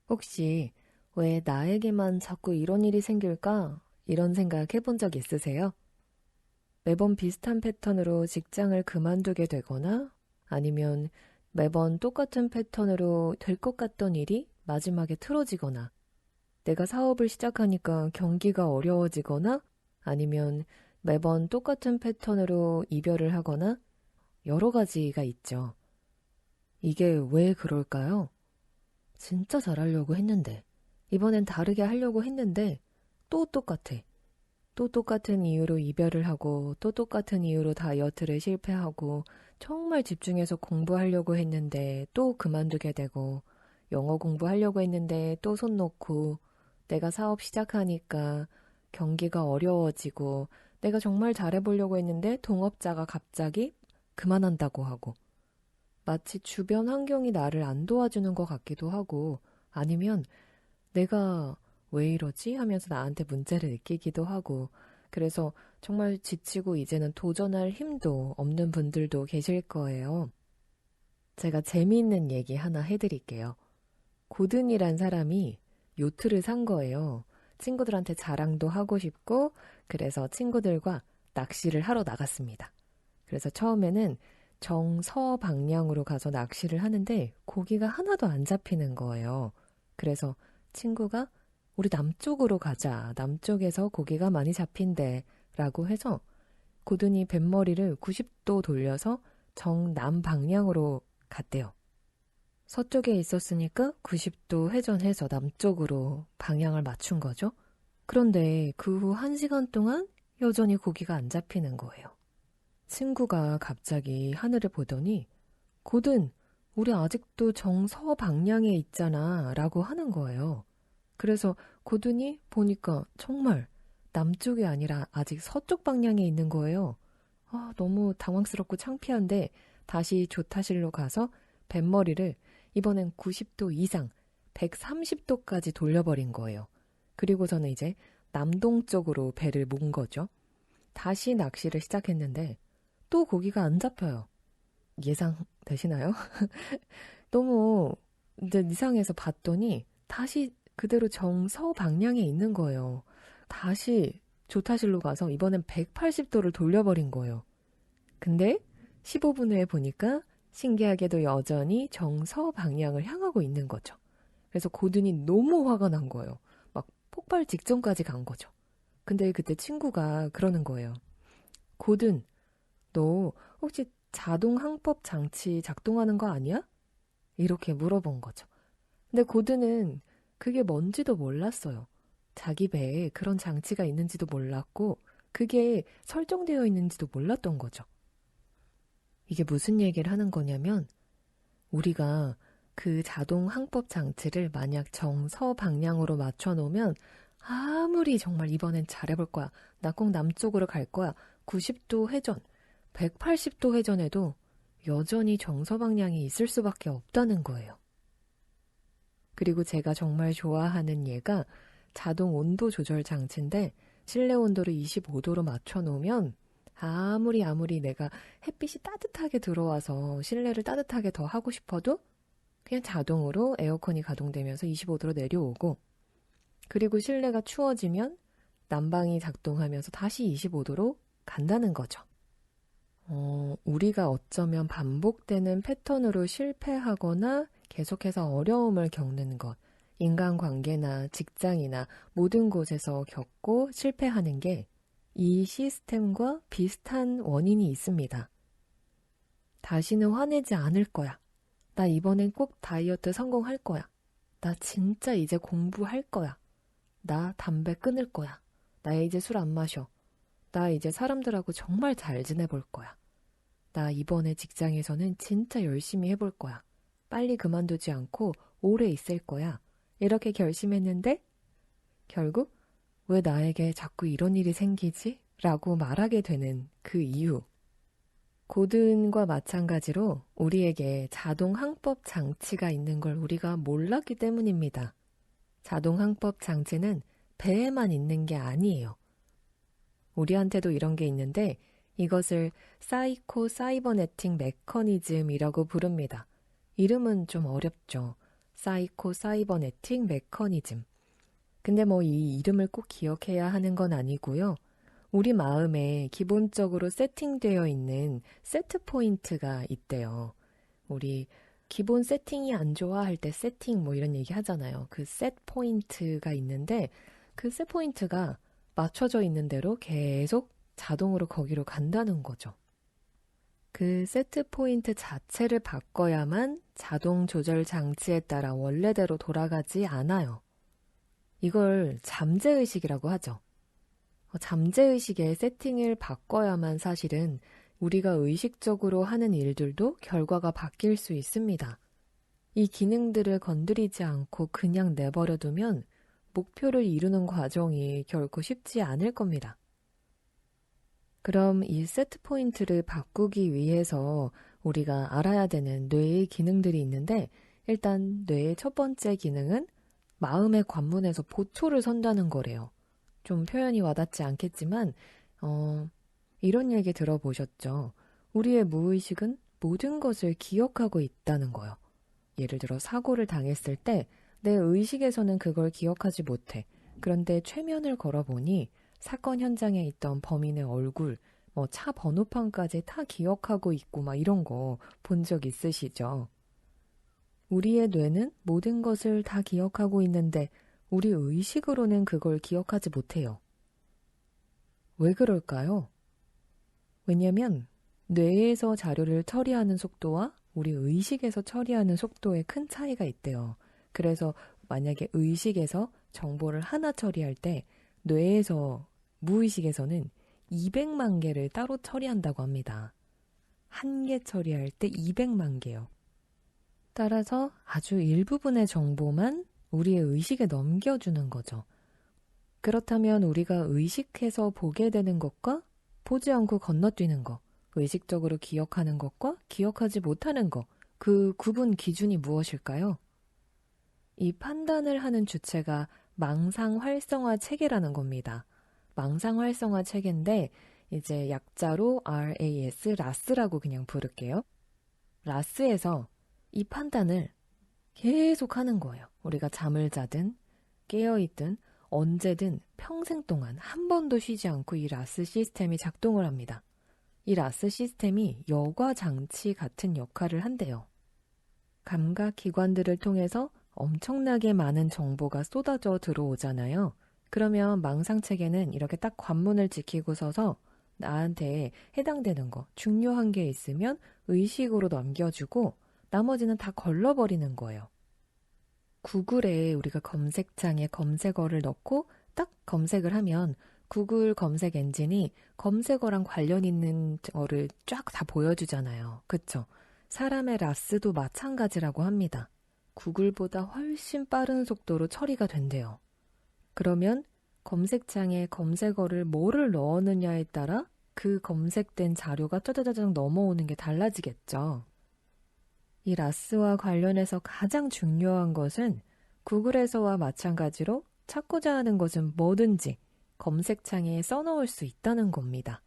혹시 왜 나에게만 자꾸 이런 일이 생길까? 이런 생각 해본 적 있으세요? 매번 비슷한 패턴으로 직장을 그만두게 되거나 아니면 매번 똑같은 패턴으로 될 것 같던 일이 마지막에 틀어지거나 내가 사업을 시작하니까 경기가 어려워지거나 아니면 매번 똑같은 패턴으로 이별을 하거나 여러 가지가 있죠. 이게 왜 그럴까요? 진짜 잘하려고 했는데, 이번엔 다르게 하려고 했는데, 또 똑같아. 또 똑같은 이유로 이별을 하고, 또 똑같은 이유로 다이어트를 실패하고, 정말 집중해서 공부하려고 했는데, 또 그만두게 되고, 영어 공부하려고 했는데, 또 손 놓고, 내가 사업 시작하니까 경기가 어려워지고, 내가 정말 잘해보려고 했는데, 동업자가 갑자기 그만한다고 하고, 마치 주변 환경이 나를 안 도와주는 것 같기도 하고 아니면 내가 왜 이러지? 하면서 나한테 문제를 느끼기도 하고 그래서 정말 지치고 이제는 도전할 힘도 없는 분들도 계실 거예요. 제가 재미있는 얘기 하나 해드릴게요. 고든이란 사람이 요트를 산 거예요. 친구들한테 자랑도 하고 싶고 그래서 친구들과 낚시를 하러 나갔습니다. 그래서 처음에는 정서 방향으로 가서 낚시를 하는데 고기가 하나도 안 잡히는 거예요. 그래서 친구가 우리 남쪽으로 가자. 남쪽에서 고기가 많이 잡힌대. 라고 해서 고든이 뱃머리를 90도 돌려서 정남 방향으로 갔대요. 서쪽에 있었으니까 90도 회전해서 남쪽으로 방향을 맞춘 거죠. 그런데 그 후 1시간 동안 여전히 고기가 안 잡히는 거예요. 친구가 갑자기 하늘을 보더니 고든, 우리 아직도 정서 방향에 있잖아 라고 하는 거예요. 그래서 고든이 보니까 정말 남쪽이 아니라 아직 서쪽 방향에 있는 거예요. 너무 당황스럽고 창피한데 다시 조타실로 가서 뱃머리를 이번엔 90도 이상 130도까지 돌려버린 거예요. 그리고서는 이제 남동쪽으로 배를 몬 거죠. 다시 낚시를 시작했는데 또 고기가 안 잡혀요. 예상되시나요? 너무 이제 이상해서 봤더니 다시 그대로 정서 방향에 있는 거예요. 다시 조타실로 가서 이번엔 180도를 돌려버린 거예요. 근데 15분 후에 보니까 신기하게도 여전히 정서 방향을 향하고 있는 거죠. 그래서 고든이 너무 화가 난 거예요. 막 폭발 직전까지 간 거죠. 근데 그때 친구가 그러는 거예요. 고든, 너 혹시 자동 항법 장치 작동하는 거 아니야? 이렇게 물어본 거죠. 근데 고든은 그게 뭔지도 몰랐어요. 자기 배에 그런 장치가 있는지도 몰랐고 그게 설정되어 있는지도 몰랐던 거죠. 이게 무슨 얘기를 하는 거냐면 우리가 그 자동 항법 장치를 만약 정서 방향으로 맞춰 놓으면 아무리 정말 이번엔 잘해볼 거야. 나 꼭 남쪽으로 갈 거야. 90도 회전, 180도 회전에도 여전히 정서 방향이 있을 수밖에 없다는 거예요. 그리고 제가 정말 좋아하는 얘가 자동 온도 조절 장치인데 실내 온도를 25도로 맞춰 놓으면 아무리 내가 햇빛이 따뜻하게 들어와서 실내를 따뜻하게 더 하고 싶어도 그냥 자동으로 에어컨이 가동되면서 25도로 내려오고 그리고 실내가 추워지면 난방이 작동하면서 다시 25도로 간다는 거죠. 우리가 어쩌면 반복되는 패턴으로 실패하거나 계속해서 어려움을 겪는 것, 인간관계나 직장이나 모든 곳에서 겪고 실패하는 게 이 시스템과 비슷한 원인이 있습니다. 다시는 화내지 않을 거야. 나 이번엔 꼭 다이어트 성공할 거야. 나 진짜 이제 공부할 거야. 나 담배 끊을 거야. 나 이제 술 안 마셔. 나 이제 사람들하고 정말 잘 지내볼 거야. 나 이번에 직장에서는 진짜 열심히 해볼 거야. 빨리 그만두지 않고 오래 있을 거야. 이렇게 결심했는데 결국 왜 나에게 자꾸 이런 일이 생기지? 라고 말하게 되는 그 이유. 고든과 마찬가지로 우리에게 자동 항법 장치가 있는 걸 우리가 몰랐기 때문입니다. 자동 항법 장치는 배에만 있는 게 아니에요. 우리한테도 이런 게 있는데 이것을 사이코 사이버네틱 메커니즘이라고 부릅니다. 이름은 좀 어렵죠. 사이코사이버네틱 메커니즘. 근데 뭐 이 이름을 꼭 기억해야 하는 건 아니고요. 우리 마음에 기본적으로 세팅되어 있는 세트 포인트가 있대요. 우리 기본 세팅이 안 좋아 할 때 세팅 뭐 이런 얘기 하잖아요. 그 셋 포인트가 있는데 그 셋 포인트가 맞춰져 있는 대로 계속 자동으로 거기로 간다는 거죠. 그 세트 포인트 자체를 바꿔야만 자동 조절 장치에 따라 원래대로 돌아가지 않아요. 이걸 잠재의식이라고 하죠. 잠재의식의 세팅을 바꿔야만 사실은 우리가 의식적으로 하는 일들도 결과가 바뀔 수 있습니다. 이 기능들을 건드리지 않고 그냥 내버려두면 목표를 이루는 과정이 결코 쉽지 않을 겁니다. 그럼 이 세트 포인트를 바꾸기 위해서 우리가 알아야 되는 뇌의 기능들이 있는데 일단 뇌의 첫 번째 기능은 마음의 관문에서 보초를 선다는 거래요. 좀 표현이 와닿지 않겠지만 이런 얘기 들어보셨죠? 우리의 무의식은 모든 것을 기억하고 있다는 거요. 예를 들어 사고를 당했을 때 내 의식에서는 그걸 기억하지 못해. 그런데 최면을 걸어보니 사건 현장에 있던 범인의 얼굴, 뭐 차 번호판까지 다 기억하고 있고 막 이런 거 본 적 있으시죠? 우리의 뇌는 모든 것을 다 기억하고 있는데 우리 의식으로는 그걸 기억하지 못해요. 왜 그럴까요? 왜냐면 뇌에서 자료를 처리하는 속도와 우리 의식에서 처리하는 속도에 큰 차이가 있대요. 그래서 만약에 의식에서 정보를 하나 처리할 때 뇌에서 무의식에서는 200만 개를 따로 처리한다고 합니다. 한 개 처리할 때 200만 개요. 따라서 아주 일부분의 정보만 우리의 의식에 넘겨주는 거죠. 그렇다면 우리가 의식해서 보게 되는 것과 보지 않고 건너뛰는 것, 의식적으로 기억하는 것과 기억하지 못하는 것, 그 구분 기준이 무엇일까요? 이 판단을 하는 주체가 망상 활성화 체계라는 겁니다. 망상 활성화 체계인데 이제 약자로 RAS, 라스라고 그냥 부를게요. 라스에서 이 판단을 계속 하는 거예요. 우리가 잠을 자든 깨어있든 언제든 평생 동안 한 번도 쉬지 않고 이 라스 시스템이 작동을 합니다. 이 라스 시스템이 여과 장치 같은 역할을 한대요. 감각 기관들을 통해서 엄청나게 많은 정보가 쏟아져 들어오잖아요. 그러면 망상체계는 이렇게 딱 관문을 지키고 서서 나한테 해당되는 거, 중요한 게 있으면 의식으로 넘겨주고 나머지는 다 걸러버리는 거예요. 구글에 우리가 검색창에 검색어를 넣고 딱 검색을 하면 구글 검색 엔진이 검색어랑 관련 있는 거를 쫙 다 보여주잖아요. 그쵸? 사람의 라스도 마찬가지라고 합니다. 구글보다 훨씬 빠른 속도로 처리가 된대요. 그러면 검색창에 검색어를 뭐를 넣었느냐에 따라 그 검색된 자료가 짜자자장 넘어오는 게 달라지겠죠. 이 라스와 관련해서 가장 중요한 것은 구글에서와 마찬가지로 찾고자 하는 것은 뭐든지 검색창에 써놓을 수 있다는 겁니다.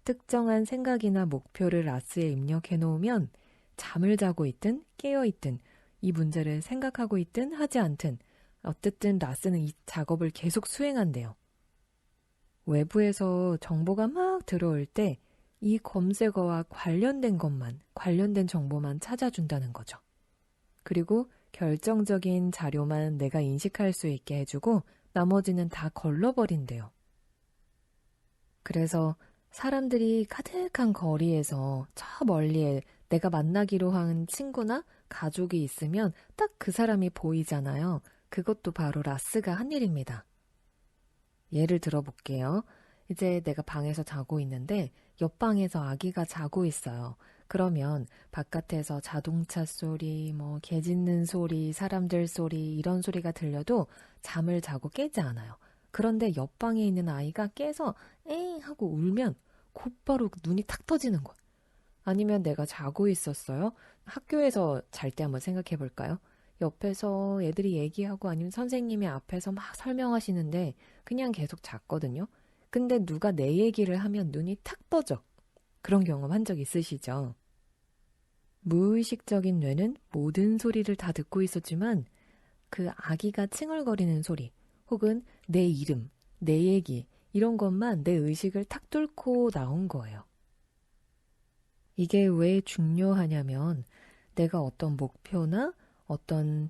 특정한 생각이나 목표를 라스에 입력해 놓으면 잠을 자고 있든 깨어 있든 이 문제를 생각하고 있든 하지 않든 어쨌든 라스는 이 작업을 계속 수행한대요. 외부에서 정보가 막 들어올 때 이 검색어와 관련된 것만, 관련된 정보만 찾아준다는 거죠. 그리고 결정적인 자료만 내가 인식할 수 있게 해주고 나머지는 다 걸러버린대요. 그래서 사람들이 가득한 거리에서 저 멀리에 내가 만나기로 한 친구나 가족이 있으면 딱 그 사람이 보이잖아요. 그것도 바로 라스가 한 일입니다. 예를 들어볼게요. 이제 내가 방에서 자고 있는데 옆방에서 아기가 자고 있어요. 그러면 바깥에서 자동차 소리, 개 짖는 소리, 사람들 소리 이런 소리가 들려도 잠을 자고 깨지 않아요. 그런데 옆방에 있는 아이가 깨서 에잉 하고 울면 곧바로 눈이 탁 떠지는 거예요. 아니면 내가 자고 있었어요. 학교에서 잘 때 한번 생각해 볼까요? 옆에서 애들이 얘기하고 아니면 선생님이 앞에서 막 설명하시는데 그냥 계속 잤거든요. 근데 누가 내 얘기를 하면 눈이 탁 떠져. 그런 경험 한 적 있으시죠? 무의식적인 뇌는 모든 소리를 다 듣고 있었지만 그 아기가 칭얼거리는 소리 혹은 내 이름, 내 얘기 이런 것만 내 의식을 탁 뚫고 나온 거예요. 이게 왜 중요하냐면 내가 어떤 목표나 어떤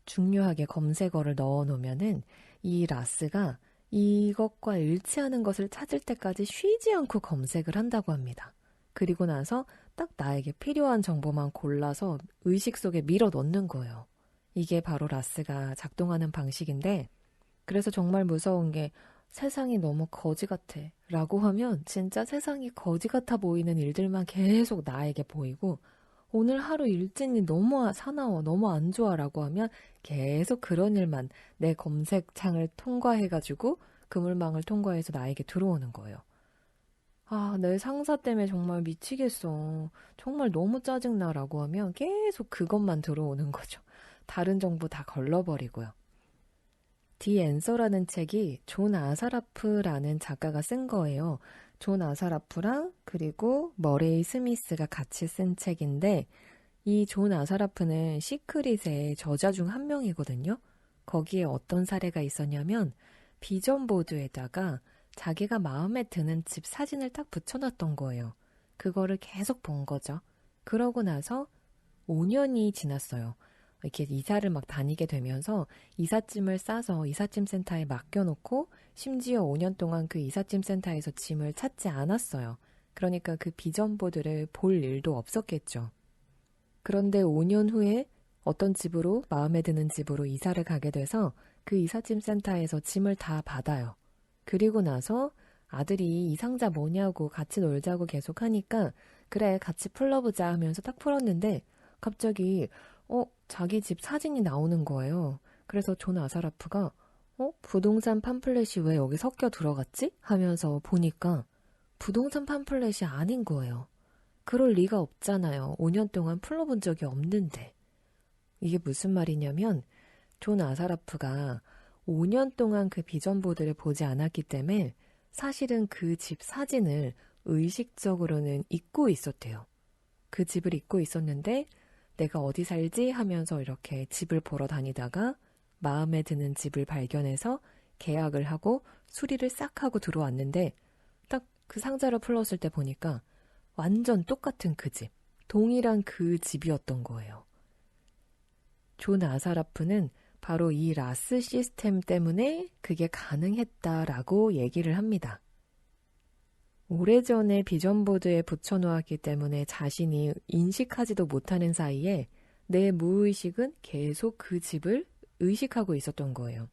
중요하게 검색어를 넣어 놓으면은 이 라스가 이것과 일치하는 것을 찾을 때까지 쉬지 않고 검색을 한다고 합니다. 그리고 나서 딱 나에게 필요한 정보만 골라서 의식 속에 밀어 넣는 거예요. 이게 바로 라스가 작동하는 방식인데, 그래서 정말 무서운 게 세상이 너무 거지 같아 라고 하면 진짜 세상이 거지 같아 보이는 일들만 계속 나에게 보이고, 오늘 하루 일진이 너무 사나워, 너무 안 좋아 라고 하면 계속 그런 일만 내 검색창을 통과해가지고 그물망을 통과해서 나에게 들어오는 거예요. 아, 내 상사 때문에 정말 미치겠어. 정말 너무 짜증나 라고 하면 계속 그것만 들어오는 거죠. 다른 정보 다 걸러버리고요. 디 앤서라는 책이 존 아사라프라는 작가가 쓴 거예요. 존 아사라프랑 그리고 머레이 스미스가 같이 쓴 책인데, 이 존 아사라프는 시크릿의 저자 중 한 명이거든요. 거기에 어떤 사례가 있었냐면 비전 보드에다가 자기가 마음에 드는 집 사진을 딱 붙여놨던 거예요. 그거를 계속 본 거죠. 그러고 나서 5년이 지났어요. 이렇게 이사를 막 다니게 되면서 이삿짐을 싸서 이삿짐 센터에 맡겨놓고 심지어 5년 동안 그 이삿짐 센터에서 짐을 찾지 않았어요. 그러니까 그 비전보드를 볼 일도 없었겠죠. 그런데 5년 후에 어떤 집으로, 마음에 드는 집으로 이사를 가게 돼서 그 이삿짐 센터에서 짐을 다 받아요. 그리고 나서 아들이 이 상자 뭐냐고 같이 놀자고 계속 하니까 그래 같이 풀어보자 하면서 딱 풀었는데 갑자기 자기 집 사진이 나오는 거예요. 그래서 존 아사라프가 부동산 팜플렛이 왜 여기 섞여 들어갔지? 하면서 보니까 부동산 팜플렛이 아닌 거예요. 그럴 리가 없잖아요. 5년 동안 풀어본 적이 없는데. 이게 무슨 말이냐면 존 아사라프가 5년 동안 그 비전보드를 보지 않았기 때문에 사실은 그 집 사진을 의식적으로는 잊고 있었대요. 그 집을 잊고 있었는데 내가 어디 살지 하면서 이렇게 집을 보러 다니다가 마음에 드는 집을 발견해서 계약을 하고 수리를 싹 하고 들어왔는데 딱 그 상자를 풀었을 때 보니까 완전 똑같은 그 집, 동일한 그 집이었던 거예요. 존 아사라프는 바로 이 라스 시스템 때문에 그게 가능했다라고 얘기를 합니다. 오래전에 비전보드에 붙여놓았기 때문에 자신이 인식하지도 못하는 사이에 내 무의식은 계속 그 집을 의식하고 있었던 거예요.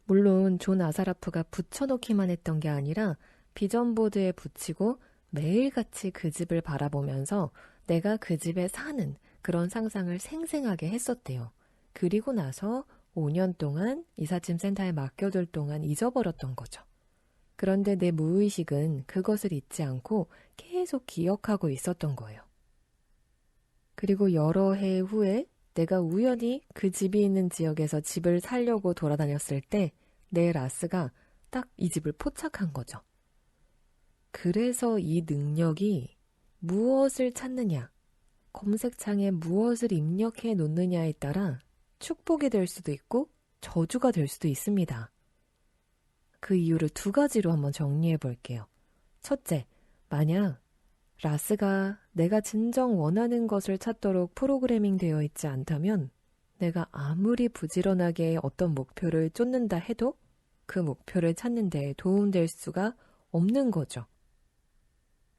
물론 존 아사라프가 붙여놓기만 했던 게 아니라 비전보드에 붙이고 매일같이 그 집을 바라보면서 내가 그 집에 사는 그런 상상을 생생하게 했었대요. 그리고 나서 5년 동안 이삿짐 센터에 맡겨둘 동안 잊어버렸던 거죠. 그런데 내 무의식은 그것을 잊지 않고 계속 기억하고 있었던 거예요. 그리고 여러 해 후에 내가 우연히 그 집이 있는 지역에서 집을 살려고 돌아다녔을 때 내 라스가 딱 이 집을 포착한 거죠. 그래서 이 능력이 무엇을 찾느냐, 검색창에 무엇을 입력해 놓느냐에 따라 축복이 될 수도 있고 저주가 될 수도 있습니다. 그 이유를 두 가지로 한번 정리해 볼게요. 첫째, 만약 라스가 내가 진정 원하는 것을 찾도록 프로그래밍 되어 있지 않다면 내가 아무리 부지런하게 어떤 목표를 쫓는다 해도 그 목표를 찾는 데 도움될 수가 없는 거죠.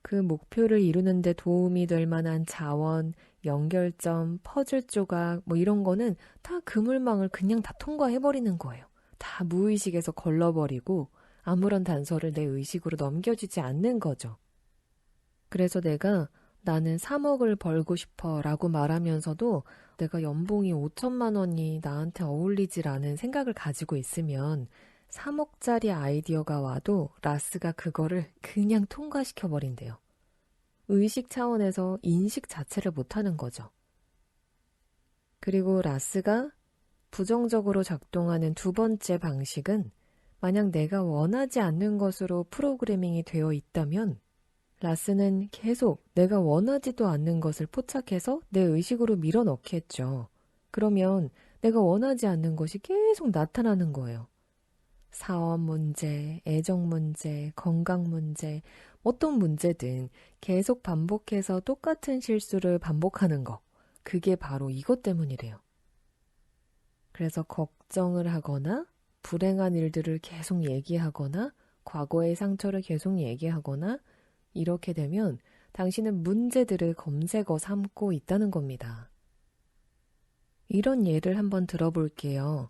그 목표를 이루는 데 도움이 될 만한 자원, 연결점, 퍼즐 조각 이런 거는 다 그물망을 그냥 다 통과해버리는 거예요. 다 무의식에서 걸러버리고 아무런 단서를 내 의식으로 넘겨주지 않는 거죠. 그래서 내가 나는 3억을 벌고 싶어 라고 말하면서도 내가 연봉이 5천만 원이 나한테 어울리지라는 생각을 가지고 있으면 3억짜리 아이디어가 와도 라스가 그거를 그냥 통과시켜버린대요. 의식 차원에서 인식 자체를 못하는 거죠. 그리고 라스가 부정적으로 작동하는 두 번째 방식은 만약 내가 원하지 않는 것으로 프로그래밍이 되어 있다면 라스는 계속 내가 원하지도 않는 것을 포착해서 내 의식으로 밀어넣겠죠. 그러면 내가 원하지 않는 것이 계속 나타나는 거예요. 사업 문제, 애정 문제, 건강 문제, 어떤 문제든 계속 반복해서 똑같은 실수를 반복하는 거. 그게 바로 이것 때문이래요. 그래서 걱정을 하거나 불행한 일들을 계속 얘기하거나 과거의 상처를 계속 얘기하거나 이렇게 되면 당신은 문제들을 검색어 삼고 있다는 겁니다. 이런 예를 한번 들어볼게요.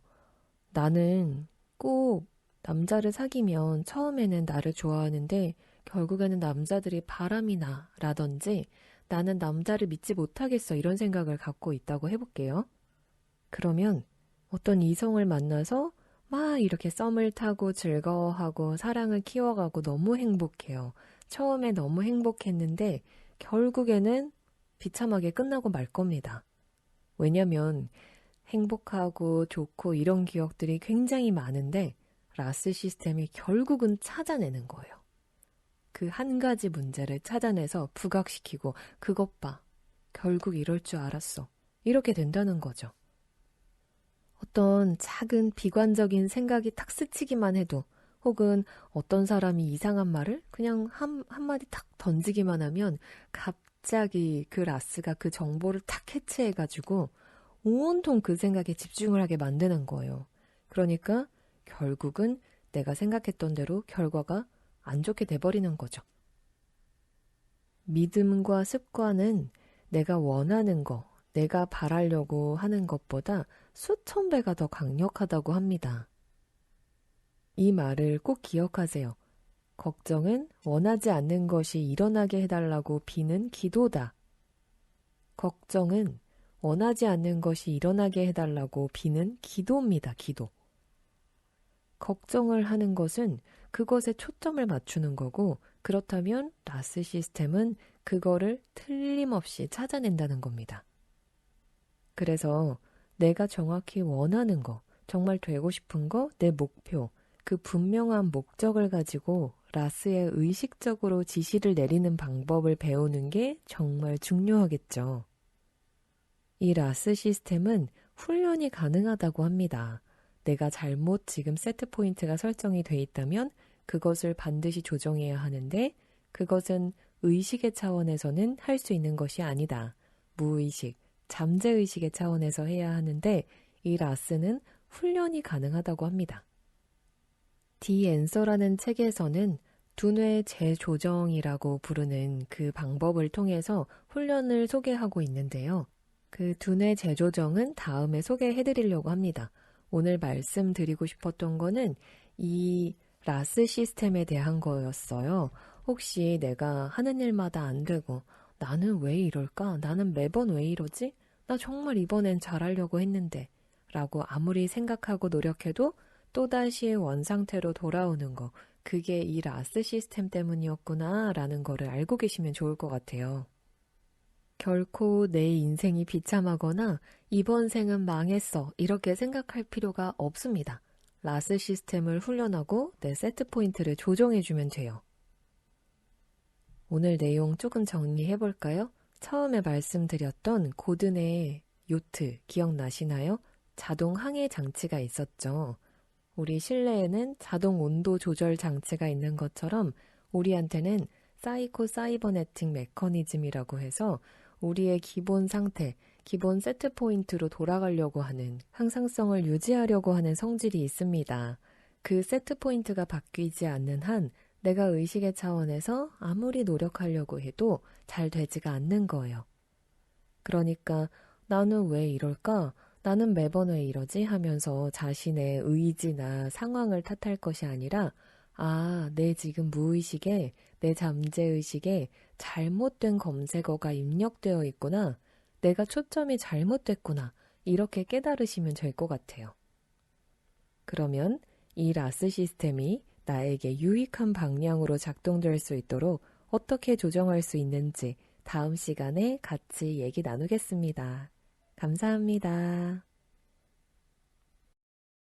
나는 꼭 남자를 사귀면 처음에는 나를 좋아하는데 결국에는 남자들이 바람이 나 라든지 나는 남자를 믿지 못하겠어 이런 생각을 갖고 있다고 해볼게요. 그러면 어떤 이성을 만나서 막 이렇게 썸을 타고 즐거워하고 사랑을 키워가고 너무 행복해요. 처음에 너무 행복했는데 결국에는 비참하게 끝나고 말 겁니다. 왜냐면 행복하고 좋고 이런 기억들이 굉장히 많은데 라스 시스템이 결국은 찾아내는 거예요. 그 한 가지 문제를 찾아내서 부각시키고 그것 봐. 결국 이럴 줄 알았어. 이렇게 된다는 거죠. 어떤 작은 비관적인 생각이 탁 스치기만 해도 혹은 어떤 사람이 이상한 말을 그냥 한마디 탁 던지기만 하면 갑자기 그 라스가 그 정보를 탁 캐치해가지고 온통 그 생각에 집중을 하게 만드는 거예요. 그러니까 결국은 내가 생각했던 대로 결과가 안 좋게 돼버리는 거죠. 믿음과 습관은 내가 원하는 거, 내가 바라려고 하는 것보다 수천 배가 더 강력하다고 합니다. 이 말을 꼭 기억하세요. 걱정은 원하지 않는 것이 일어나게 해달라고 비는 기도다. 걱정은 원하지 않는 것이 일어나게 해달라고 비는 기도입니다. 기도. 걱정을 하는 것은 그것에 초점을 맞추는 거고 그렇다면 라스 시스템은 그거를 틀림없이 찾아낸다는 겁니다. 그래서 내가 정확히 원하는 거, 정말 되고 싶은 거, 내 목표, 그 분명한 목적을 가지고 라스에 의식적으로 지시를 내리는 방법을 배우는 게 정말 중요하겠죠. 이 라스 시스템은 훈련이 가능하다고 합니다. 내가 잘못 지금 세트 포인트가 설정이 돼 있다면 그것을 반드시 조정해야 하는데 그것은 의식의 차원에서는 할 수 있는 것이 아니다. 무의식, 잠재의식의 차원에서 해야 하는데 이 라스는 훈련이 가능하다고 합니다. 디 앤서라는 책에서는 두뇌 재조정이라고 부르는 그 방법을 통해서 훈련을 소개하고 있는데요. 그 두뇌 재조정은 다음에 소개해드리려고 합니다. 오늘 말씀드리고 싶었던 거는 이 라스 시스템에 대한 거였어요. 혹시 내가 하는 일마다 안 되고 나는 왜 이럴까? 나는 매번 왜 이러지? 나 정말 이번엔 잘하려고 했는데 라고 아무리 생각하고 노력해도 또다시 원상태로 돌아오는 거 그게 이 라스 시스템 때문이었구나 라는 거를 알고 계시면 좋을 것 같아요. 결코 내 인생이 비참하거나 이번 생은 망했어 이렇게 생각할 필요가 없습니다. 라스 시스템을 훈련하고 내 세트 포인트를 조정해주면 돼요. 오늘 내용 조금 정리해볼까요? 처음에 말씀드렸던 고든의 요트 기억나시나요? 자동 항해 장치가 있었죠. 우리 실내에는 자동 온도 조절 장치가 있는 것처럼 우리한테는 사이코 사이버네틱 메커니즘이라고 해서 우리의 기본 상태, 기본 세트 포인트로 돌아가려고 하는 항상성을 유지하려고 하는 성질이 있습니다. 그 세트 포인트가 바뀌지 않는 한 내가 의식의 차원에서 아무리 노력하려고 해도 잘 되지가 않는 거예요. 그러니까 나는 왜 이럴까? 나는 매번 왜 이러지? 하면서 자신의 의지나 상황을 탓할 것이 아니라 내 지금 무의식에, 내 잠재의식에 잘못된 검색어가 입력되어 있구나. 내가 초점이 잘못됐구나. 이렇게 깨달으시면 될 것 같아요. 그러면 이 라스 시스템이 나에게 유익한 방향으로 작동될 수 있도록 어떻게 조정할 수 있는지 다음 시간에 같이 얘기 나누겠습니다. 감사합니다.